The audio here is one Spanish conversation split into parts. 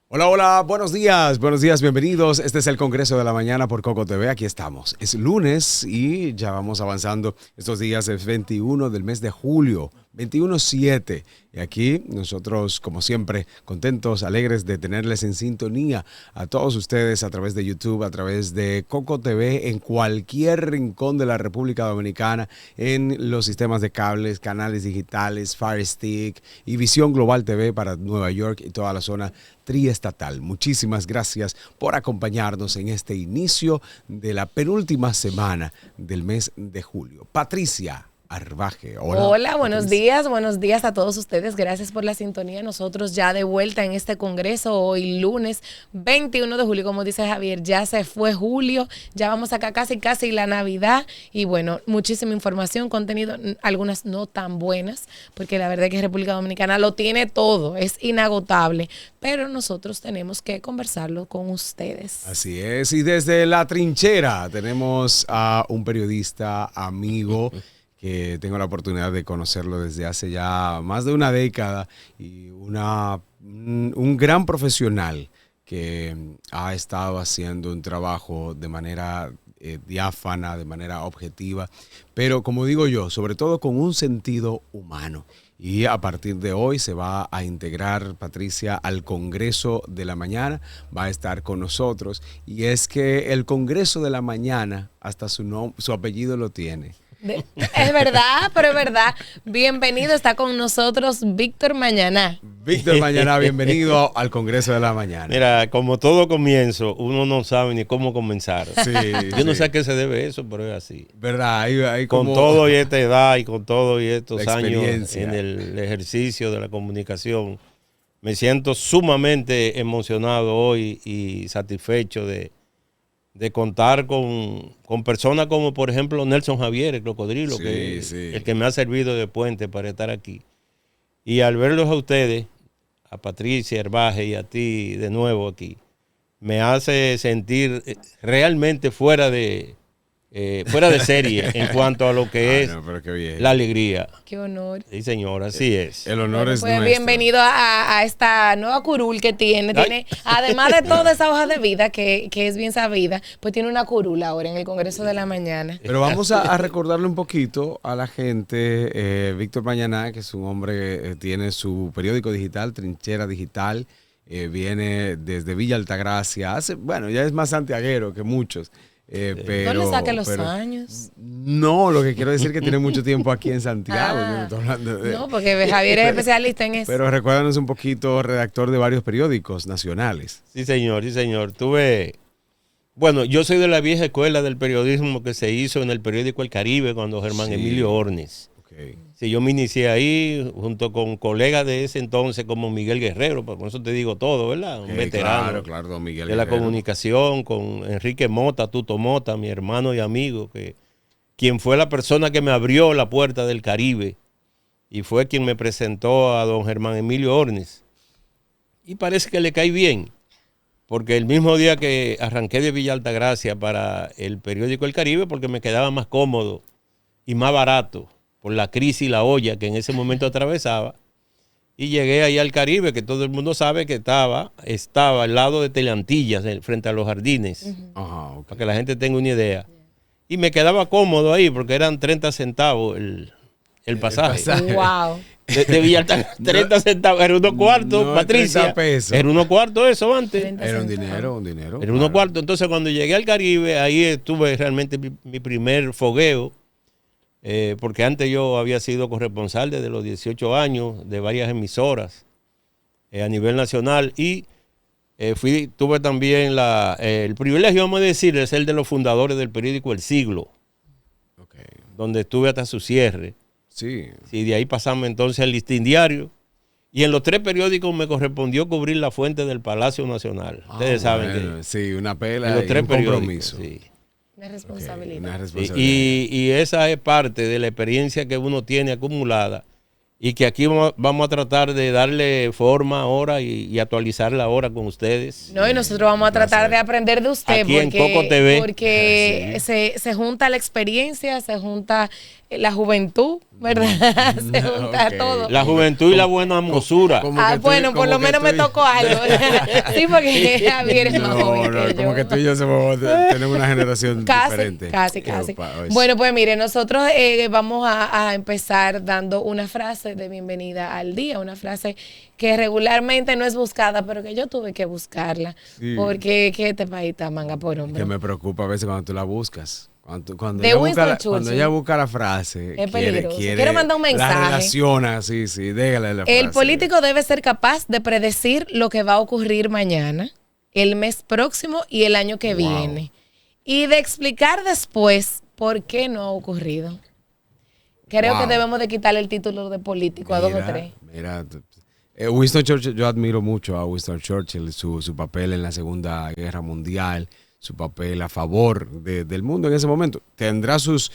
Hola, hola, buenos días, bienvenidos. Este es el Congreso de la Mañana por Coco TV, aquí estamos. Es lunes y ya vamos avanzando estos días, es 21 del mes de julio, 21/7. Y aquí nosotros, como siempre, contentos, alegres de tenerles en sintonía a todos ustedes a través de YouTube, a través de Coco TV, en cualquier rincón de la República Dominicana, en los sistemas de cables, canales digitales, Fire Stick y Visión Global TV para Nueva York y toda la zona triestatal. Muchísimas gracias por acompañarnos en este inicio de la penúltima semana del mes de julio. Patricia Arbaje. Hola, buenos días a todos ustedes. Gracias por la sintonía. Nosotros ya de vuelta en este congreso hoy lunes 21 de julio, como dice Javier, ya se fue julio, ya vamos acá casi la Navidad y bueno, muchísima información, contenido, algunas no tan buenas, porque la verdad es que República Dominicana lo tiene todo, es inagotable, pero nosotros tenemos que conversarlo con ustedes. Así es, y desde la trinchera tenemos a un periodista amigo que tengo la oportunidad de conocerlo desde hace ya más de una década y un gran profesional que ha estado haciendo un trabajo de manera diáfana, de manera objetiva, pero como digo yo, sobre todo con un sentido humano. Y a partir de hoy se va a integrar, Patricia, al Congreso de la Mañana, va a estar con nosotros. Y es que el Congreso de la Mañana, hasta su apellido lo tiene. Es verdad, pero es verdad. Bienvenido, está con nosotros Víctor Mañaná. Víctor Mañaná, bienvenido al Congreso de la Mañana. Mira, como todo comienzo, uno no sabe ni cómo comenzar. Sí, Yo no sé a qué se debe eso, pero es así. ¿Verdad? Hay con como todo y esta edad y con todo y estos años experiencia en el ejercicio de la comunicación, me siento sumamente emocionado hoy y satisfecho de contar con personas como, por ejemplo, Nelson Javier, el cocodrilo, el que me ha servido de puente para estar aquí. Y al verlos a ustedes, a Patricia Arbaje y a ti de nuevo aquí, me hace sentir realmente fuera de serie en cuanto a lo que es la alegría. Qué honor. Sí, señor, así es. El honor es pues nuestro. Bienvenido a esta nueva curul que tiene. Además de toda esa hoja de vida que es bien sabida, pues tiene una curul ahora en el Congreso de la Mañana. Pero vamos a recordarle un poquito a la gente. Víctor Mañaná, que es un hombre que tiene su periódico digital, Trinchera Digital, viene desde Villa Altagracia. Ya es más santiaguero que muchos. No le saque los años. No, lo que quiero decir es que tiene mucho tiempo aquí en Santiago. Yo no estoy hablando no, porque Javier es especialista en eso. Pero recuérdanos un poquito, redactor de varios periódicos nacionales. Sí, señor, sí, señor. Bueno, yo soy de la vieja escuela del periodismo que se hizo en el periódico El Caribe cuando Germán Emilio Ornes. Okay. Sí, yo me inicié ahí junto con colegas de ese entonces como Miguel Guerrero, por eso te digo todo, ¿verdad? Un veterano claro, don Miguel de la comunicación, con Enrique Mota, Tuto Mota, mi hermano y amigo, quien fue la persona que me abrió la puerta del Caribe y fue quien me presentó a don Germán Emilio Ornes. Y parece que le cae bien, porque el mismo día que arranqué de Villa Altagracia para el periódico El Caribe, porque me quedaba más cómodo y más barato, por la crisis y la olla que en ese momento atravesaba, y llegué ahí al Caribe, que todo el mundo sabe que estaba al lado de Teleantillas, frente a los jardines, para que la gente tenga una idea. Y me quedaba cómodo ahí, porque eran 30 centavos el pasaje. Wow. De Villa Altagracia, 30 centavos, era unos cuartos, no, Patricia. Era unos cuartos eso antes. Era un dinero. Era unos cuartos. Entonces cuando llegué al Caribe, ahí estuve realmente mi primer fogueo. Porque antes yo había sido corresponsal desde los 18 años de varias emisoras a nivel nacional y tuve también el privilegio, vamos a decir, de ser de los fundadores del periódico El Siglo, donde estuve hasta su cierre. Sí. Y de ahí pasamos entonces al Listín Diario y en los 3 periódicos me correspondió cubrir la fuente del Palacio Nacional. Ustedes saben que sí, una pela en los 3 un compromiso. Sí. Una responsabilidad. Una responsabilidad. Y esa es parte de la experiencia que uno tiene acumulada y que aquí vamos a tratar de darle forma ahora y actualizarla ahora con ustedes. No, y nosotros vamos a tratar de aprender de usted aquí en Coco TV. porque se junta la experiencia, se junta la juventud, ¿verdad? Se junta Ok. todo. La juventud y la buena mosura. Como que tú- Bueno, por como lo que menos tú me y- tocó algo. Sí, porque Javier es más joven que como yo. que tú y yo tenemos una generación diferente. Casi. Oye. Bueno, pues mire, nosotros vamos a empezar dando una frase de bienvenida al día, una frase que regularmente no es buscada, pero que yo tuve que buscarla, Sí. porque que este país está manga por hombro. Que me preocupa a veces cuando tú la buscas. Cuando De ella Winston busca Churchill. cuando ella busca la frase, Es peligroso. Quiero mandar un La mensaje. relaciona, sí, déjale la frase. El político debe ser capaz de predecir lo que va a ocurrir mañana, el mes próximo y el año que Wow. viene, y de explicar después por qué no ha ocurrido. Creo Wow. que debemos de quitarle el título de político a dos o tres. Mira, Winston Churchill, yo admiro mucho a Winston Churchill, su papel en la Segunda Guerra Mundial, su papel a favor del mundo en ese momento. Tendrá sus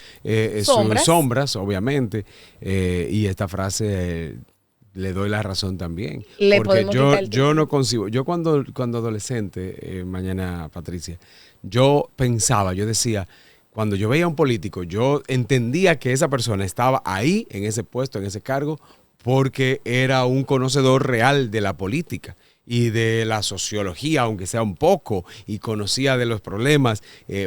sombras, obviamente, y esta frase le doy la razón también. Le porque podemos quitar el yo título. no concibo, yo cuando adolescente, mañana Patricia, yo pensaba, yo decía, cuando yo veía a un político, yo entendía que esa persona estaba ahí, en ese puesto, en ese cargo, porque era un conocedor real de la política y de la sociología, aunque sea un poco, y conocía de los problemas,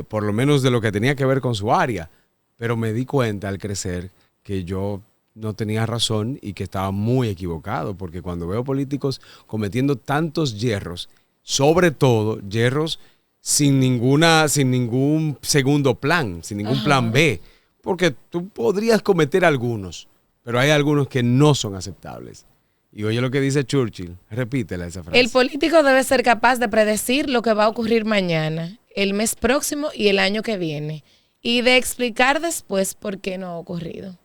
por lo menos de lo que tenía que ver con su área. Pero me di cuenta al crecer que yo no tenía razón y que estaba muy equivocado, porque cuando veo políticos cometiendo tantos yerros, sobre todo yerros sin ningún segundo plan, sin ningún plan B, porque tú podrías cometer algunos, pero hay algunos que no son aceptables. Y oye lo que dice Churchill, repítela esa frase. El político debe ser capaz de predecir lo que va a ocurrir mañana, el mes próximo y el año que viene, y de explicar después por qué no ha ocurrido.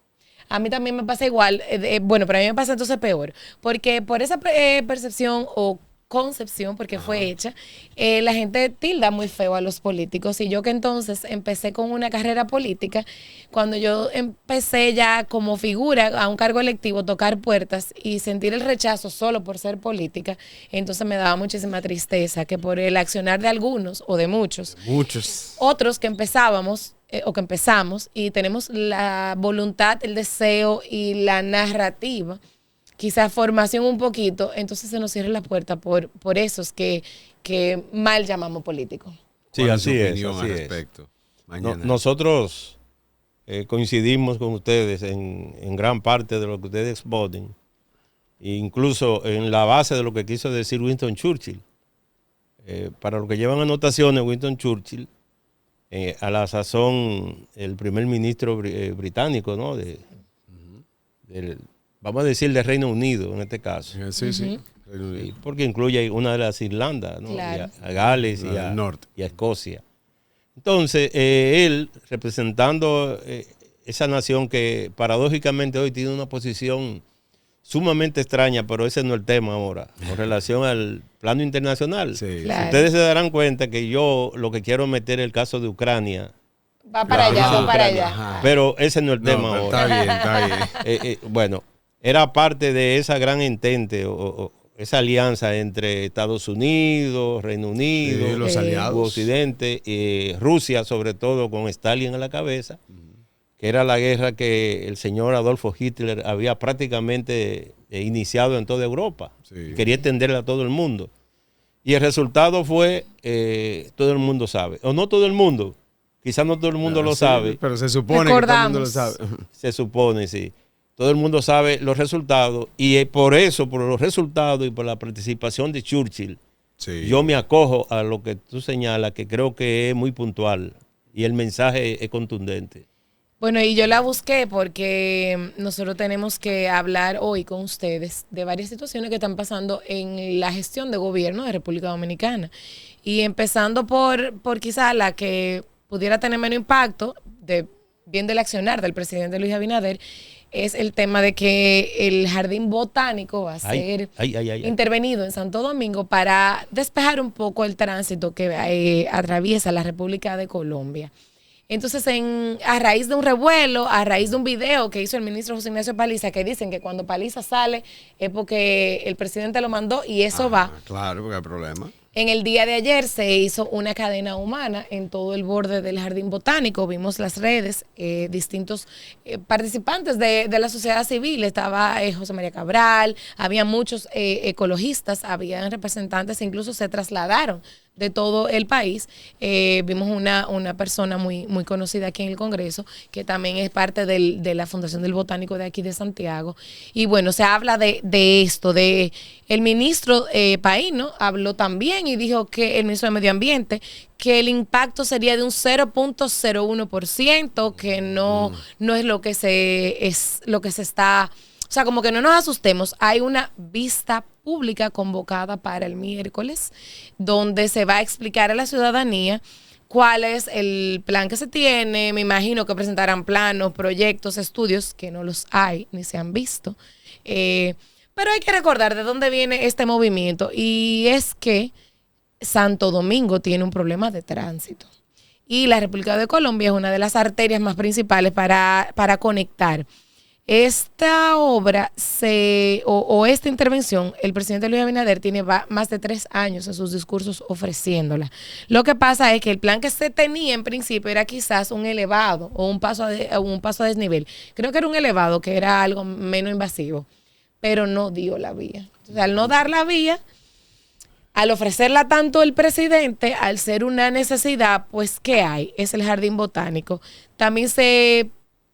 A mí también me pasa igual, bueno, pero a mí me pasa entonces peor, porque por esa percepción o concepción, porque fue hecha, la gente tilda muy feo a los políticos, y yo que entonces empecé con una carrera política, cuando yo empecé ya como figura a un cargo electivo, tocar puertas y sentir el rechazo solo por ser política, entonces me daba muchísima tristeza que por el accionar de algunos o de muchos, Muchos. otros que empezábamos o que empezamos y tenemos la voluntad, el deseo y la narrativa, quizás formación un poquito, entonces se nos cierra la puerta por esos que mal llamamos políticos. Sí, ¿Cuál así su es. opinión Así al es. respecto? No- Mañana. nosotros coincidimos con ustedes en gran parte de lo que ustedes exponen, e incluso en la base de lo que quiso decir Winston Churchill. Para los que llevan anotaciones, Winston Churchill, a la sazón, el primer ministro británico, ¿no? Vamos a decir del Reino Unido en este caso. Sí. Sí, porque incluye una de las Irlandas, ¿no? Claro. Y a Gales La del norte. y a Escocia. Entonces, él, representando esa nación que paradójicamente hoy tiene una posición sumamente extraña, pero ese no es el tema ahora, con relación al plano internacional. Sí. Claro. Ustedes se darán cuenta que yo lo que quiero meter es el caso de Ucrania, Va para allá, Ajá. va para Ucrania. allá. Ajá. pero ese no es el No, tema pero ahora. está bien. Bueno, era parte de esa gran entente o esa alianza entre Estados Unidos, Reino Unido, Sí, los aliados. Occidente, Rusia, sobre todo con Stalin a la cabeza, que era la guerra que el señor Adolfo Hitler había prácticamente iniciado en toda Europa. Sí. Quería extenderla a todo el mundo. Y el resultado fue, todo el mundo sabe, o no todo el mundo, quizás no todo el mundo lo Sí, sabe, pero se supone que todo el mundo lo Recordamos. sabe. se supone, sí. Todo el mundo sabe los resultados y por eso, por los resultados y por la participación de Churchill, Sí. yo me acojo a lo que tú señalas, que creo que es muy puntual y el mensaje es contundente. Bueno, y yo la busqué porque nosotros tenemos que hablar hoy con ustedes de varias situaciones que están pasando en la gestión de gobierno de República Dominicana. Y empezando por quizá la que pudiera tener menos impacto, bien del accionar del presidente Luis Abinader, es el tema de que el jardín botánico va a ser Ay. intervenido en Santo Domingo para despejar un poco el tránsito que atraviesa la República de Colombia. Entonces, a raíz de un revuelo, a raíz de un video que hizo el ministro José Ignacio Paliza, que dicen que cuando Paliza sale es porque el presidente lo mandó y eso va. Claro, porque hay problema. En el día de ayer se hizo una cadena humana en todo el borde del Jardín Botánico. Vimos las redes, distintos participantes de la sociedad civil. Estaba José María Cabral, había muchos ecologistas, había representantes, incluso se trasladaron de todo el país. Vimos una persona muy, muy conocida aquí en el Congreso, que también es parte de la Fundación del Botánico de aquí de Santiago. Y bueno, se habla de esto, de el ministro Paíno habló también y dijo que el ministro de Medio Ambiente, que el impacto sería de un 0.01%, que no es lo que se está. O sea, como que no nos asustemos, hay una vista pública convocada para el miércoles, donde se va a explicar a la ciudadanía cuál es el plan que se tiene. Me imagino que presentarán planos, proyectos, estudios, que no los hay ni se han visto. Pero hay que recordar de dónde viene este movimiento, y es que Santo Domingo tiene un problema de tránsito. Y la República de Colombia es una de las arterias más principales para conectar. Esta obra o esta intervención, el presidente Luis Abinader tiene más de 3 años en sus discursos ofreciéndola. Lo que pasa es que el plan que se tenía en principio era quizás un elevado o un paso a desnivel. Creo que era un elevado, que era algo menos invasivo, pero no dio la vía. O sea, al no dar la vía, al ofrecerla tanto el presidente, al ser una necesidad, pues ¿qué hay? Es el Jardín Botánico. También se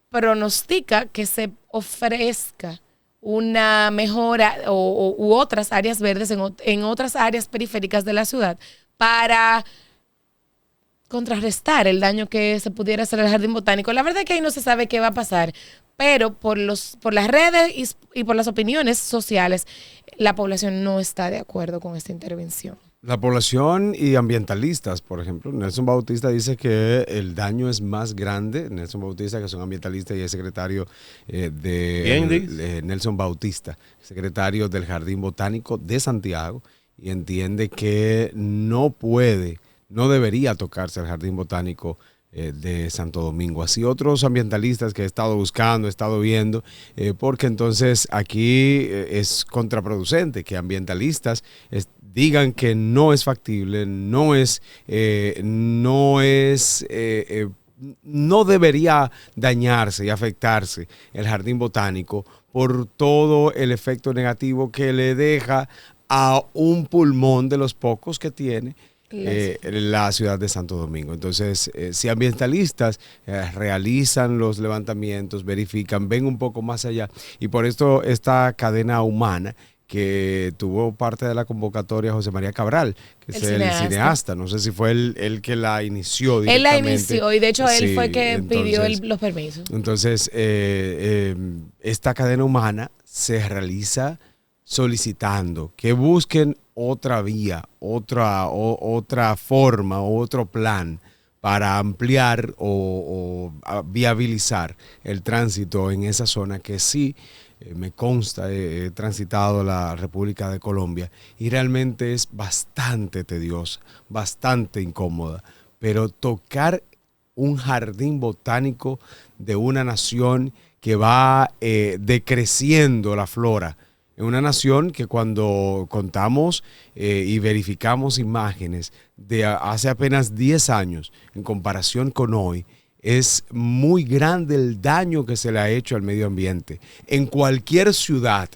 pronostica que se ofrezca una mejora u otras áreas verdes en otras áreas periféricas de la ciudad para contrarrestar el daño que se pudiera hacer al Jardín Botánico. La verdad es que ahí no se sabe qué va a pasar, pero por las redes y por las opiniones sociales, la población no está de acuerdo con esta intervención. La población y ambientalistas, por ejemplo, Nelson Bautista dice que el daño es más grande. Nelson Bautista, que es un ambientalista y es secretario Nelson Bautista, secretario del Jardín Botánico de Santiago, y entiende que no debería tocarse el Jardín Botánico de Santo Domingo. Así otros ambientalistas que he estado buscando, he estado viendo, porque entonces aquí es contraproducente que ambientalistas digan que no es factible, no debería dañarse y afectarse el Jardín Botánico por todo el efecto negativo que le deja a un pulmón de los pocos que tiene la ciudad de Santo Domingo. Entonces, si ambientalistas realizan los levantamientos, verifican, ven un poco más allá, y por esto esta cadena humana que tuvo parte de la convocatoria José María Cabral, que es el cineasta. No sé si fue él que la inició directamente. Él la inició, y de hecho él fue que pidió los permisos. Entonces, esta cadena humana se realiza solicitando que busquen otra vía, otra forma, otro plan para ampliar o viabilizar el tránsito en esa zona que sí me consta, he transitado la República de Colombia y realmente es bastante tediosa, bastante incómoda, pero tocar un jardín botánico de una nación que va decreciendo la flora, en una nación que cuando contamos y verificamos imágenes de hace apenas 10 años en comparación con hoy, es muy grande el daño que se le ha hecho al medio ambiente. En cualquier ciudad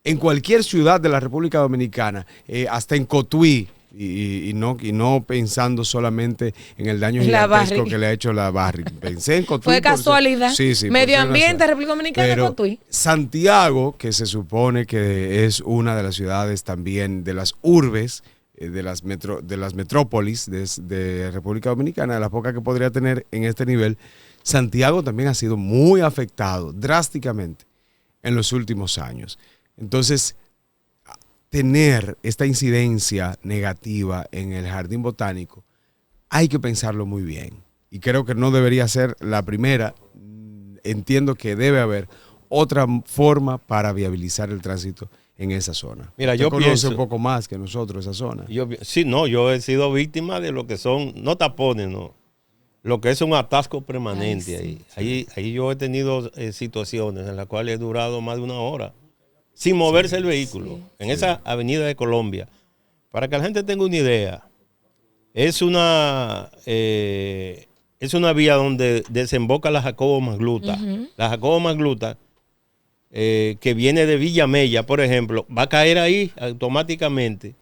de la República Dominicana, hasta en Cotuí, y no pensando solamente en el daño gigantesco que le ha hecho la Barri. Pensé en Cotuí. Fue casualidad. Sí, medio ambiente, República Dominicana, pero Cotuí. Santiago, que se supone que es una de las ciudades también, de las urbes, de las metrópolis de República Dominicana, de las pocas que podría tener en este nivel, Santiago también ha sido muy afectado drásticamente en los últimos años. Entonces, tener esta incidencia negativa en el Jardín Botánico, hay que pensarlo muy bien. Y creo que no debería ser la primera. Entiendo que debe haber otra forma para viabilizar el tránsito en esa zona. Mira, Usted yo conoce pienso un poco más que nosotros esa zona. Yo he sido víctima de lo que son, no tapones, no, lo que es un atasco permanente. Ahí yo he tenido situaciones en las cuales he durado más de 1 hora sin moverse el vehículo, en esa avenida de Colombia, para que la gente tenga una idea, es una vía donde desemboca la Jacobo Magluta. La Jacobo Magluta, que viene de Villamella, por ejemplo, va a caer ahí automáticamente.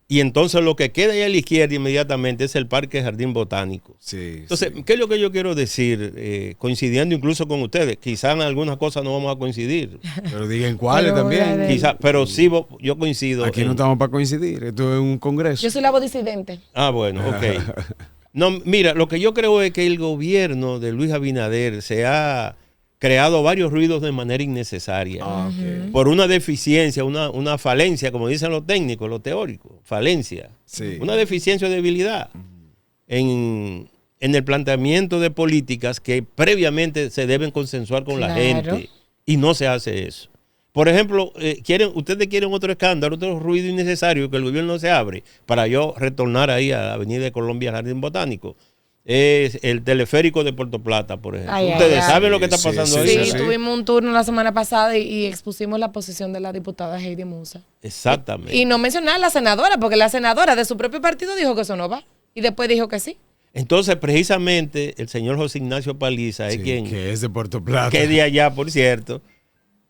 Y entonces lo que queda ahí a la izquierda inmediatamente es el Parque Jardín Botánico. Sí, entonces, sí. ¿qué es lo que yo quiero decir? Coincidiendo incluso con ustedes. Quizás en algunas cosas no vamos a coincidir. Pero digan cuáles Pero, también. Quizás, pero sí yo coincido. Aquí no estamos para coincidir. Esto es un congreso. Yo soy la voz disidente. Ah, bueno, ok. No, mira, lo que yo creo es que el gobierno de Luis Abinader se ha creado varios ruidos de manera innecesaria. Por una deficiencia, una falencia, como dicen los técnicos, los teóricos, falencia. Sí. Una deficiencia o debilidad en el planteamiento de políticas que previamente se deben consensuar con la gente. Y no se hace eso. Por ejemplo, ustedes quieren otro escándalo, otro ruido innecesario que el gobierno se abre para yo retornar ahí a la Avenida de Colombia, Jardín Botánico. Es el teleférico de Puerto Plata, por ejemplo. Ustedes saben lo que está pasando ahí. Sí, tuvimos un turno la semana pasada y expusimos la posición de la diputada Heidi Musa. Exactamente. Y no mencionar a la senadora, porque la senadora de su propio partido dijo que eso no va. Y después dijo que sí. Entonces, precisamente, el señor José Ignacio Paliza es quien... Que es de Puerto Plata. Que es de allá, por cierto.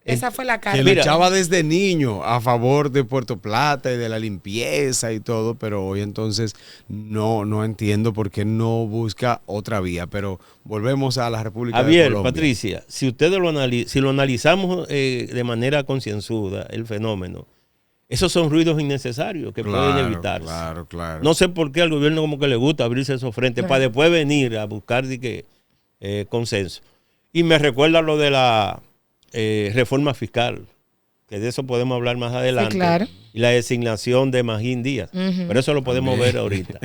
Esa fue la cara. Que luchaba desde niño a favor de Puerto Plata y de la limpieza y todo, pero hoy entonces no entiendo por qué no busca otra vía. Pero volvemos a la República de Colombia. Patricia, si ustedes lo analizamos de manera concienzuda, el fenómeno, esos son ruidos innecesarios que pueden evitarse. Claro. No sé por qué al gobierno como que le gusta abrirse esos frentes para después venir a buscar consenso. Y me recuerda lo de la reforma fiscal, que de eso podemos hablar más adelante. Sí, claro. Y la designación de Magín Díaz. Pero eso lo podemos ver ahorita.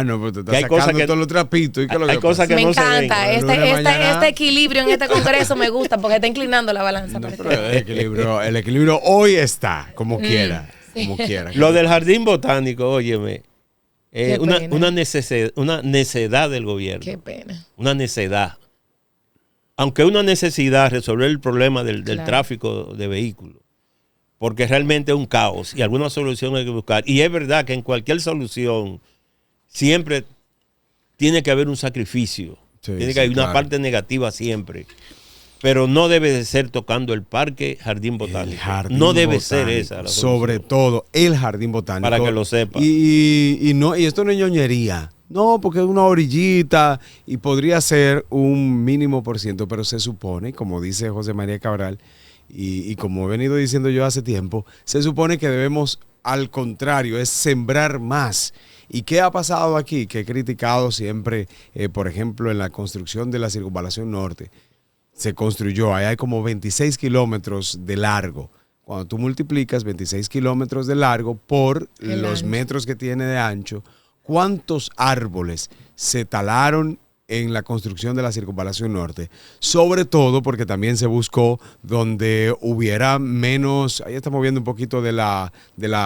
No, pero te estás sacando todos los trapitos. Hay cosas que me no encanta. se ven. Este equilibrio en este congreso me gusta porque está inclinando la balanza. El equilibrio hoy está, como quiera. Como quiera. Lo del jardín botánico, óyeme, una necedad del gobierno. Qué pena. Una necedad. Aunque es una necesidad resolver el problema del tráfico de vehículos, porque realmente es un caos y alguna solución hay que buscar. Y es verdad que en cualquier solución siempre tiene que haber un sacrificio, tiene que haber una parte negativa siempre, pero no debe de ser tocando el Parque Jardín Botánico. No debe ser esa la solución. Sobre todo el Jardín Botánico. Para que lo sepa. Y esto no es ñoñería. No, porque es una orillita y podría ser un mínimo por ciento, pero se supone, como dice José María Cabral, y como he venido diciendo yo hace tiempo, se supone que debemos, al contrario, es sembrar más. ¿Y qué ha pasado aquí? Que he criticado siempre, por ejemplo, en la construcción de la Circunvalación Norte. Se construyó, ahí hay como 26 kilómetros de largo. Cuando tú multiplicas 26 kilómetros de largo por los metros que tiene de ancho, ¿cuántos árboles se talaron en la construcción de la Circunvalación Norte? Sobre todo porque también se buscó donde hubiera menos, ahí estamos viendo un poquito de la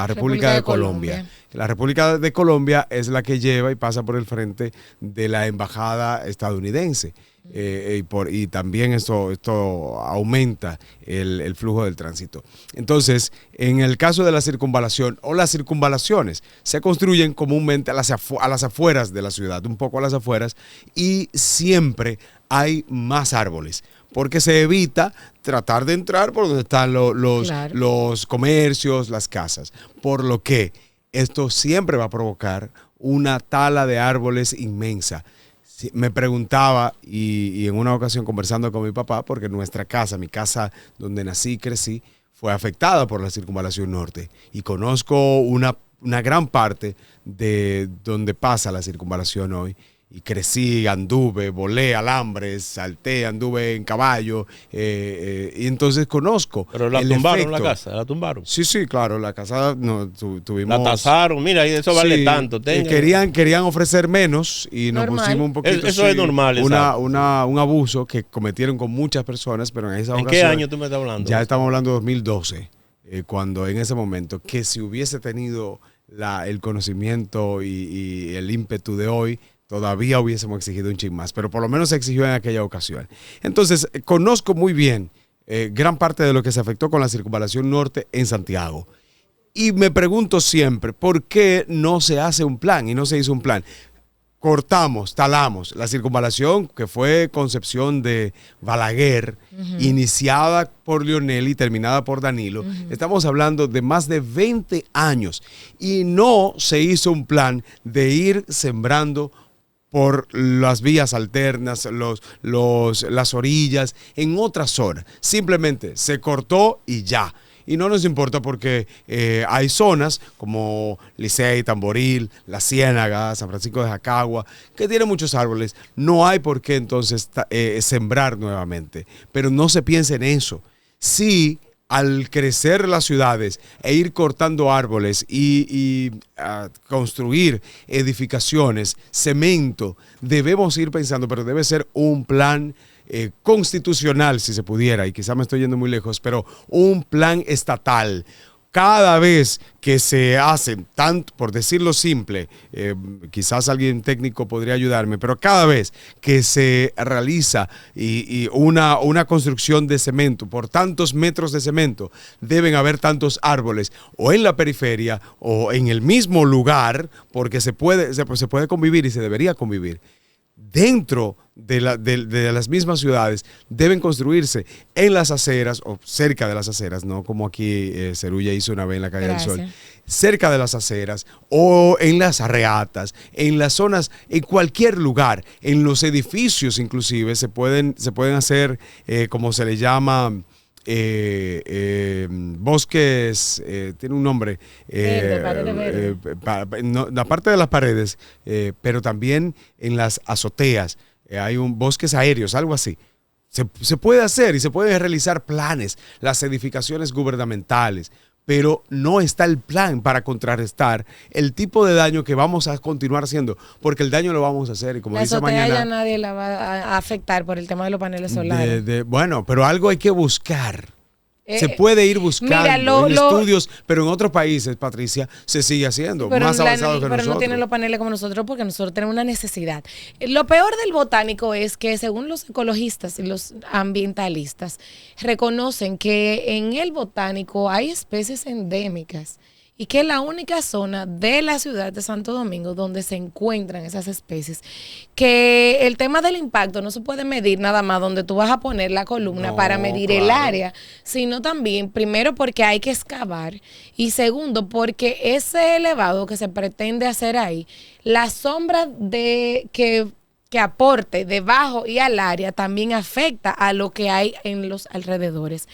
República de Colombia. La República de Colombia es la que lleva y pasa por el frente de la embajada estadounidense. Y también esto aumenta el flujo del tránsito. Entonces, en el caso de la circunvalación o las circunvalaciones, se construyen comúnmente a las afueras de la ciudad, un poco a las afueras, y siempre hay más árboles, porque se evita tratar de entrar por donde están los comercios, las casas, por lo que esto siempre va a provocar una tala de árboles inmensa. Me preguntaba, y en una ocasión conversando con mi papá, porque nuestra casa, mi casa donde nací y crecí, fue afectada por la Circunvalación Norte. Y conozco una gran parte de donde pasa la Circunvalación hoy. Y crecí, anduve, volé alambres, salté, anduve en caballo, y entonces conozco. Pero la tumbaron la casa, la tumbaron. Sí, claro, la casa no, tuvimos. La tasaron, mira, eso vale tanto. Querían ofrecer menos y nos pusimos un poquito. Eso es normal. Un abuso que cometieron con muchas personas, pero en esa ocasión. ¿En qué año tú me estás hablando? Ya estamos hablando de 2012, cuando en ese momento, que si hubiese tenido el conocimiento y el ímpetu de hoy, todavía hubiésemos exigido un chin más, pero por lo menos se exigió en aquella ocasión. Entonces, conozco muy bien gran parte de lo que se afectó con la Circunvalación Norte en Santiago. Y me pregunto siempre, ¿por qué no se hace un plan? Y no se hizo un plan. Cortamos, talamos la circunvalación, que fue concepción de Balaguer, iniciada por Leonel y terminada por Danilo. Estamos hablando de más de 20 años y no se hizo un plan de ir sembrando por las vías alternas, las orillas, en otras zonas. Simplemente se cortó y ya. Y no nos importa porque hay zonas como Licey, Tamboril, La Ciénaga, San Francisco de Jacagua, que tienen muchos árboles. No hay por qué entonces sembrar nuevamente. Pero no se piense en eso. Sí, al crecer las ciudades e ir cortando árboles y construir edificaciones, cemento, debemos ir pensando, pero debe ser un plan constitucional, si se pudiera, y quizá me estoy yendo muy lejos, pero un plan estatal. Cada vez que se hace, tanto por decirlo simple, quizás alguien técnico podría ayudarme, pero cada vez que se realiza una construcción de cemento, por tantos metros de cemento, deben haber tantos árboles, o en la periferia, o en el mismo lugar, porque se puede convivir y se debería convivir. Dentro de las mismas ciudades deben construirse en las aceras o cerca de las aceras, no como aquí Cerulla hizo una vez en la calle del Sol, cerca de las aceras o en las arreatas, en las zonas, en cualquier lugar, en los edificios inclusive se pueden hacer como se le llama. Bosques, tiene un nombre, aparte de las paredes, pero también en las azoteas, hay bosques aéreos, algo así. Se puede hacer y se pueden realizar planes, las edificaciones gubernamentales, pero no está el plan para contrarrestar el tipo de daño que vamos a continuar haciendo, porque el daño lo vamos a hacer. Y como dice mañana, ya nadie la va a afectar por el tema de los paneles solares. Bueno, pero algo hay que buscar. Se puede ir buscando en estudios, pero en otros países, Patricia, se sigue haciendo, más avanzado que nosotros. Pero no tienen los paneles como nosotros porque nosotros tenemos una necesidad. Lo peor del botánico es que según los ecologistas y los ambientalistas reconocen que en el botánico hay especies endémicas y que es la única zona de la ciudad de Santo Domingo donde se encuentran esas especies, que el tema del impacto no se puede medir nada más donde tú vas a poner la columna para medir el área, sino también, primero, porque hay que excavar y segundo, porque ese elevado que se pretende hacer ahí, la sombra que aporte debajo y al área también afecta a lo que hay en los alrededores.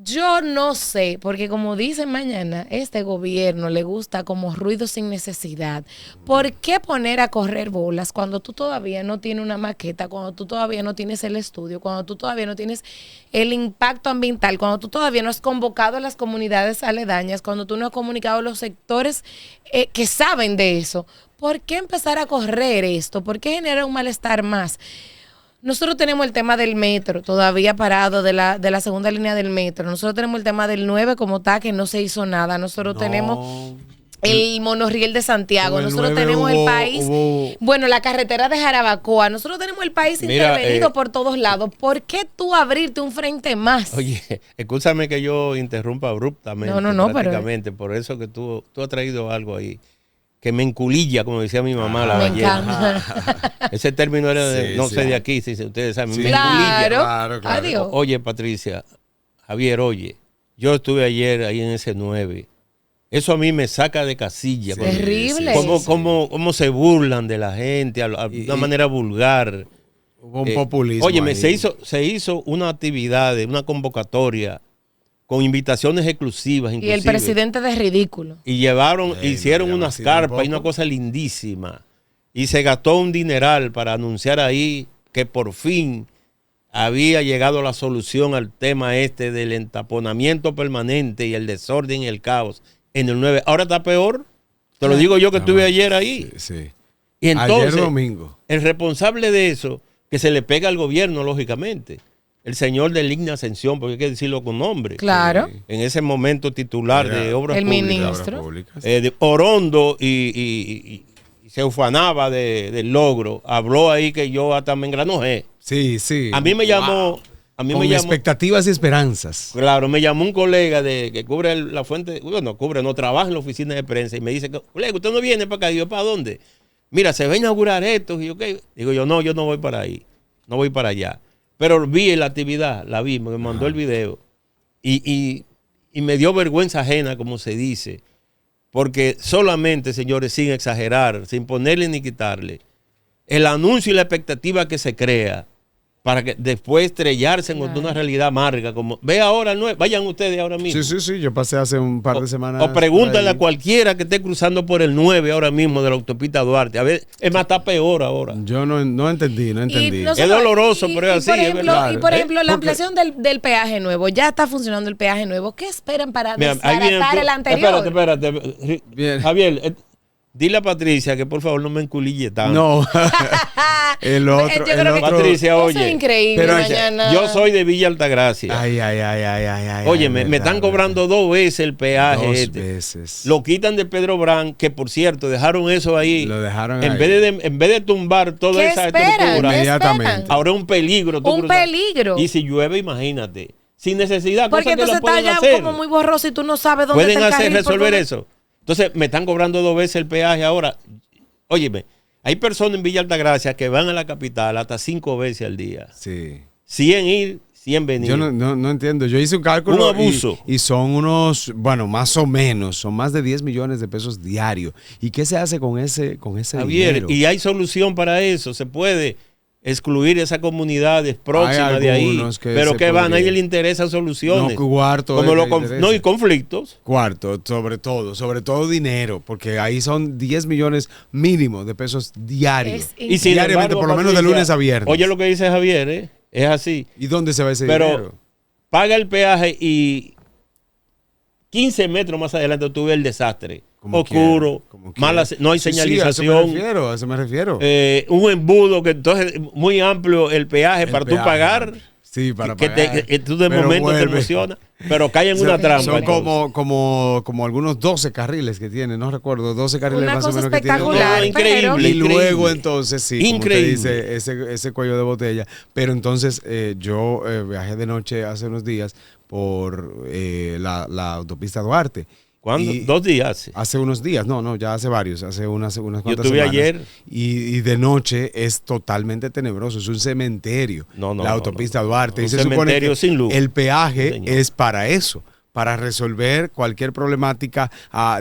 Yo no sé, porque como dicen mañana, este gobierno le gusta como ruido sin necesidad. ¿Por qué poner a correr bolas cuando tú todavía no tienes una maqueta, cuando tú todavía no tienes el estudio, cuando tú todavía no tienes el impacto ambiental, cuando tú todavía no has convocado a las comunidades aledañas, cuando tú no has comunicado a los sectores que saben de eso? ¿Por qué empezar a correr esto? ¿Por qué generar un malestar más? Nosotros tenemos el tema del metro todavía parado, de la segunda línea del metro. Nosotros tenemos el tema del 9 como está, que no se hizo nada. Nosotros tenemos el monorriel de Santiago. Nosotros tenemos el país, bueno, la carretera de Jarabacoa. Nosotros tenemos el país intervenido por todos lados. ¿Por qué tú abrirte un frente más? Oye, escúchame que yo interrumpa abruptamente. No, prácticamente, por eso que tú has traído algo ahí que me enculilla, como decía mi mamá, la ballena. Ese término era de, no sé de aquí, si ustedes saben, me enculilla. Claro. Adiós. Oye, Patricia, Javier, yo estuve ayer ahí en ese 9. Eso a mí me saca de casilla. Terrible. Cómo se burlan de la gente de una manera vulgar. Hubo un populismo. Óyeme, se hizo una actividad, una convocatoria con invitaciones exclusivas, inclusive. Y el presidente de ridículo. Y hicieron unas carpas y una cosa lindísima. Y se gastó un dineral para anunciar ahí que por fin había llegado la solución al tema del entaponamiento permanente y el desorden y el caos en el 9. Ahora está peor. Te lo digo yo que estuve ayer ahí. Sí. Y entonces, ayer domingo. El responsable de eso, que se le pega al gobierno, lógicamente. El señor de Ligna Ascensión, porque hay que decirlo con nombre. Claro. En ese momento titular de Obras Públicas. El ministro. De Orondo y se ufanaba del logro. Habló ahí que yo hasta me engranojé. Sí. A mí me llamó A mí Con me llamó, expectativas y esperanzas. claro, me llamó un colega que cubre la fuente, bueno, no trabaja en la oficina de prensa y me dice, colega, usted no viene para acá. Digo, ¿para dónde? Mira, se va a inaugurar esto. Y yo, ¿qué? Digo yo no voy para ahí, no voy para allá. Pero vi la actividad, la vi, me mandó el video y me dio vergüenza ajena, como se dice, porque solamente, señores, sin exagerar, sin ponerle ni quitarle, el anuncio y la expectativa que se crea para que después estrellarse en una realidad amarga, como ve ahora el 9, vayan ustedes ahora mismo. Sí, yo pasé hace un par de semanas. O pregúntale a cualquiera que esté cruzando por el 9 ahora mismo de la autopista Duarte. A ver, es más, está peor ahora. Yo no entendí. Es doloroso, pero es así. Por ejemplo, es verdad. y por ejemplo, la Porque- ampliación del peaje nuevo. Ya está funcionando el peaje nuevo. ¿Qué esperan para Mira, ahí viene desbaratar tú. el anterior? Espérate. Bien. Javier, dile a Patricia que por favor no me enculille tanto. No. el otro. Yo creo que Patricia, eso oye, es increíble. pero mañana. Yo soy de Villa Altagracia. Ay. Oye, me están cobrando 2 veces el peaje. 2 veces. Lo quitan de Pedro Brán, que por cierto, dejaron eso ahí. Lo dejaron en ahí. en vez de tumbar toda ¿Qué esa esperan? estructura. ¿Qué Inmediatamente. esperan? Ahora es un peligro. tú Un cruzar. peligro. Y si llueve, imagínate. Sin necesidad, Porque cosas que entonces la pueden está ya hacer. como muy borroso y tú no sabes dónde Pueden está el hacer, carril, por resolver dónde- eso. Entonces, me están cobrando 2 veces el peaje ahora. Óyeme, hay personas en Villa Altagracia que van a la capital hasta 5 veces al día. Sí. 100 ir, 100 venir. Yo no entiendo. Yo hice un cálculo. Un abuso. Y son unos, bueno, más o menos, son más de 10 millones de pesos diarios. ¿Y qué se hace con ese Javier, dinero? y hay solución para eso. Se puede excluir esas comunidades próximas de ahí. algunos que Pero se que va, a podría. nadie le interesa soluciones. No, cuarto. Como le no, y interesa. conflictos. Cuarto, sobre todo dinero, porque ahí son 10 millones mínimo de pesos diarios. Es Y sin diariamente, embargo, por lo menos de Patricia, lunes a viernes. Oye lo que dice Javier, es así. ¿Y dónde se va ese Pero dinero? paga el peaje y 15 metros más adelante tuve el desastre. Como Oscuro, quiera, como quiera. no hay Sí, señalización. a eso me refiero. Un embudo que entonces muy amplio el peaje El para tú peaje. pagar. Sí, para que pagar. tú de Pero momento te vuelve. emociona, pero cae en una trampa. Son entonces. como algunos 12 carriles que tiene, no recuerdo, 12 carriles Una más o cosa menos que tiene. espectacular, No, increíble, pero- Y increíble. luego entonces, sí, Increíble. como usted dice, ese cuello de botella. Pero entonces yo viajé de noche hace unos días por la autopista Duarte. ¿Cuándo? Y 2 días. hace unos días, no, ya hace varios, hace unas cuantas estuve semanas. ayer. Y de noche es totalmente tenebroso, es un cementerio. No, la autopista Duarte. Un Y se supone cementerio que sin luz. el peaje Señor. es para eso, para resolver cualquier problemática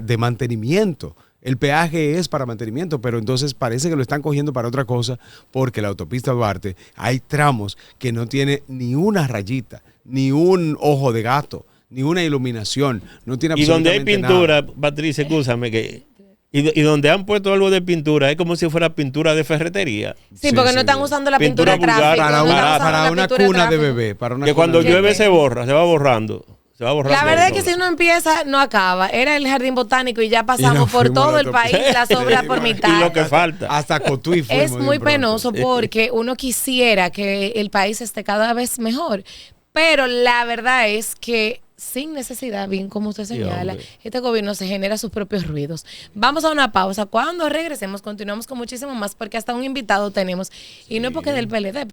de mantenimiento. El peaje es para mantenimiento, pero entonces parece que lo están cogiendo para otra cosa, porque la autopista Duarte hay tramos que no tiene ni una rayita, ni un ojo de gato, ni una iluminación, no tiene Y donde hay absolutamente pintura, nada. Patricia, escúchame, y donde han puesto algo de pintura, es como si fuera pintura de ferretería. Sí, Sí, porque sí, no están sí. usando la Pintura pintura de vulgar, tráfico. Para no están una, usando para la una pintura cuna de tráfico. bebé. Para una Que cuna cuando de llueve bebé. se borra, se va borrando. La verdad es que todo. si uno empieza, no acaba. Era el jardín botánico y ya pasamos nos por fuimos todo a el la país, la sobra por mitad. Y lo que falta. Hasta Cotuí fuimos Es de muy pronto. penoso porque uno quisiera que el país esté cada vez mejor, pero la verdad es que sin necesidad, bien como usted señala, hombre. este gobierno se genera sus propios ruidos. Vamos a una pausa. Cuando regresemos, continuamos con muchísimo más porque hasta un invitado tenemos. Y no es porque del PLD,